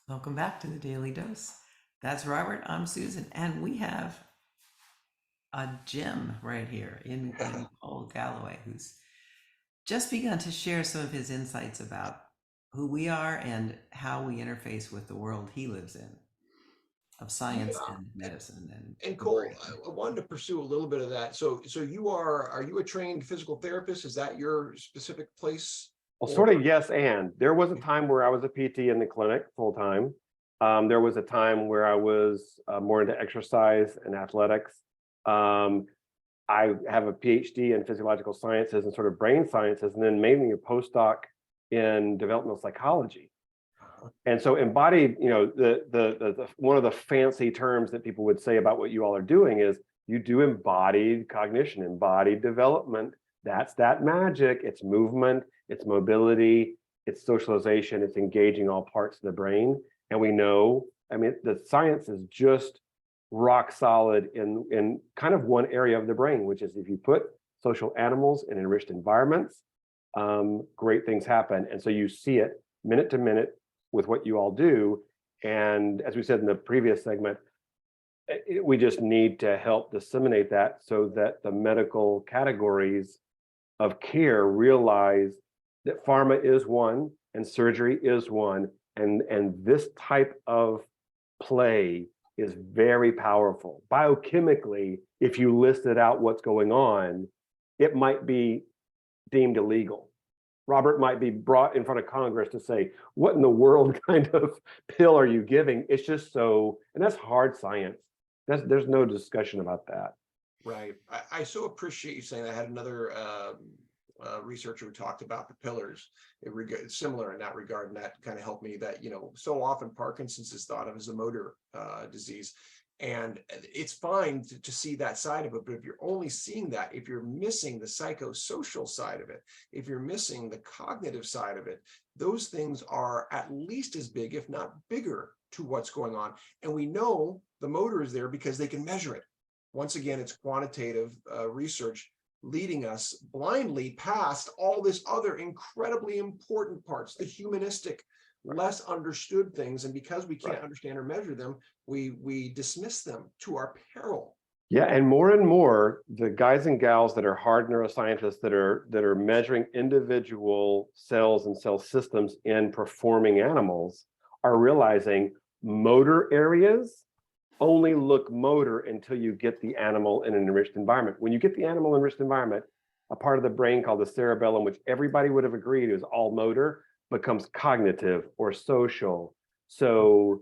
Welcome back to the Daily Dose. That's Robert. I'm Susan, and we have a gem right here in Paul Galloway, who's just begun to share some of his insights about who we are and how we interface with the world he lives in of science Yeah, and medicine and and the Cole, brain. I wanted to pursue a little bit of that. So are you a trained physical therapist? Is that your specific place? Well, Or sort of yes, and there was a time where I was a PT in the clinic full time. There was a time where I was more into exercise and athletics. Um, I have a PhD in physiological sciences and sort of brain sciences, and then mainly a postdoc in developmental psychology. And so embodied, the one of the fancy terms that people would say about what you all are doing is you do embodied cognition, embodied development. That's that magic. It's movement, it's mobility, it's socialization, it's engaging all parts of the brain. And we know, I mean, the science is just rock solid in kind of one area of the brain, which is if you put social animals in enriched environments, great things happen. And so you see it minute to minute with what you all do. And as we said in the previous segment, we just need to help disseminate that so that the medical categories of care realize that pharma is one and surgery is one. And this type of play is very powerful. Biochemically, if you listed out what's going on, it might be deemed illegal. Robert might be brought in front of Congress to say, what in the world kind of pill are you giving? It's just so, and that's hard science. There's no discussion about that. right. I so appreciate you saying that. I had another researcher who talked about the pillars. Similar in that regard, and that kind of helped me that, so often Parkinson's is thought of as a motor disease. And it's fine to see that side of it, but if you're only seeing that, if you're missing the psychosocial side of it, if you're missing the cognitive side of it, those things are at least as big, if not bigger, to what's going on. And we know the motor is there because they can measure it. Once again, it's quantitative research leading us blindly past all this other incredibly important parts, the humanistic, less understood things. And because we can't understand or measure them, we dismiss them to our peril. Yeah, and more, the guys and gals that are hard neuroscientists that are measuring individual cells and cell systems in performing animals are realizing motor areas only look motor until you get the animal in an enriched environment. When you get the animal in an enriched environment, a part of the brain called the cerebellum, which everybody would have agreed is all motor, becomes cognitive or social. So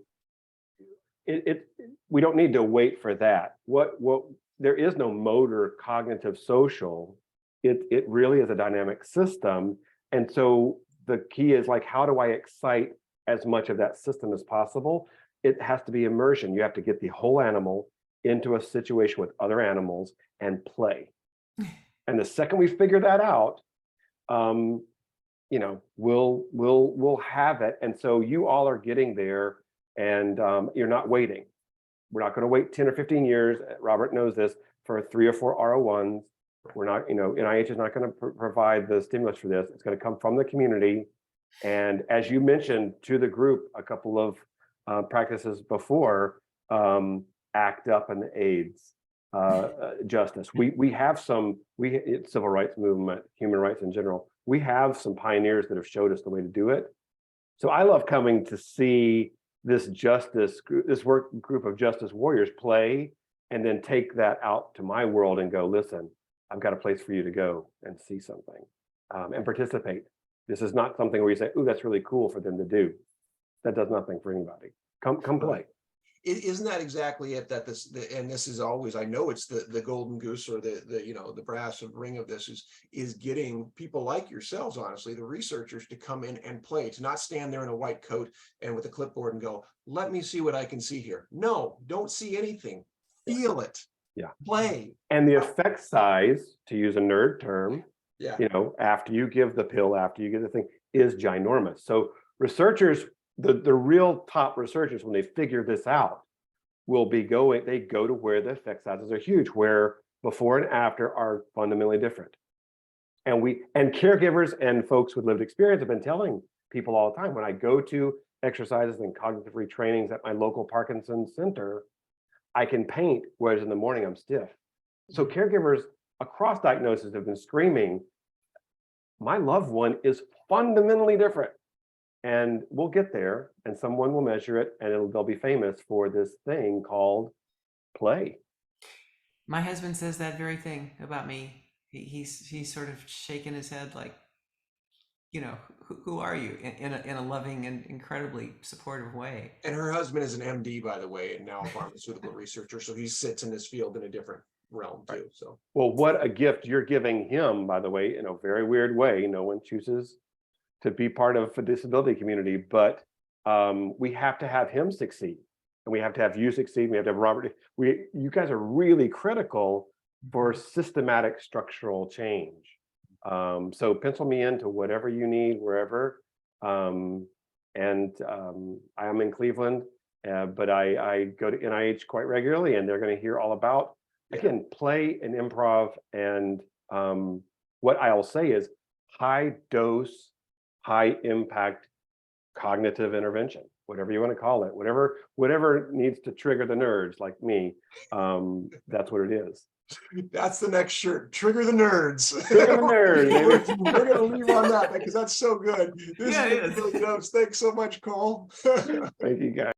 we don't need to wait for that. What there is no motor, cognitive, social. It really is a dynamic system. And so the key is like, how do I excite as much of that system as possible? It has to be immersion. You have to get the whole animal into a situation with other animals and play. And the second we figure that out, we'll have it. And so you all are getting there, and you're not waiting. We're not going to wait 10 or 15 years. Robert knows this, for 3 or 4 R01s. We're not, NIH is not going to provide the stimulus for this. It's going to come from the community. And as you mentioned to the group a couple of practices before, ACT UP and the AIDS justice. We have some, civil rights movement, human rights in general. We have some pioneers that have showed us the way to do it. So I love coming to see this work group of justice warriors play, and then take that out to my world and go, listen, I've got a place for you to go and see something and participate. This is not something where you say, "Ooh, that's really cool for them to do." That does nothing for anybody. Come play. Isn't that exactly it? That and this is always, I know it's the golden goose, or the brass ring of this is getting people like yourselves, honestly, the researchers, to come in and play, to not stand there in a white coat and with a clipboard and go, let me see what I can see here. No, don't see anything. Feel it. Yeah. Play. And the effect size, to use a nerd term, yeah, after you give the pill, after you give the thing, is ginormous. So researchers, the real top researchers, when they figure this out, they go to where the effect sizes are huge, where before and after are fundamentally different. And caregivers and folks with lived experience have been telling people all the time, when I go to exercises and cognitive retrainings at my local Parkinson center, I can paint, whereas in the morning I'm stiff. So caregivers across diagnoses have been screaming, my loved one is fundamentally different. And we'll get there, and someone will measure it, and they'll be famous for this thing called play. My husband says that very thing about me. He's sort of shaking his head like, who are you, in a loving and incredibly supportive way. And her husband is an MD, by the way, and now a pharmaceutical researcher. So he sits in this field in a different realm too. So, well, what a gift you're giving him, by the way, in a very weird way. No one chooses to be part of a disability community, but we have to have him succeed, and we have to have you succeed. We have to have Robert. You guys are really critical for systematic structural change. So pencil me into whatever you need, wherever. I am in Cleveland, but I go to NIH quite regularly, and they're going to hear all about, again, play and improv. And what I'll say is high dose, high impact cognitive intervention, whatever you want to call it, whatever needs to trigger the nerds like me. That's what it is. that's the next shirt. Trigger the nerds. Trigger the nerds. We're gonna leave on that because that's so good. This Yeah, it is is. really dope. Thanks so much, Cole. Thank you, guys.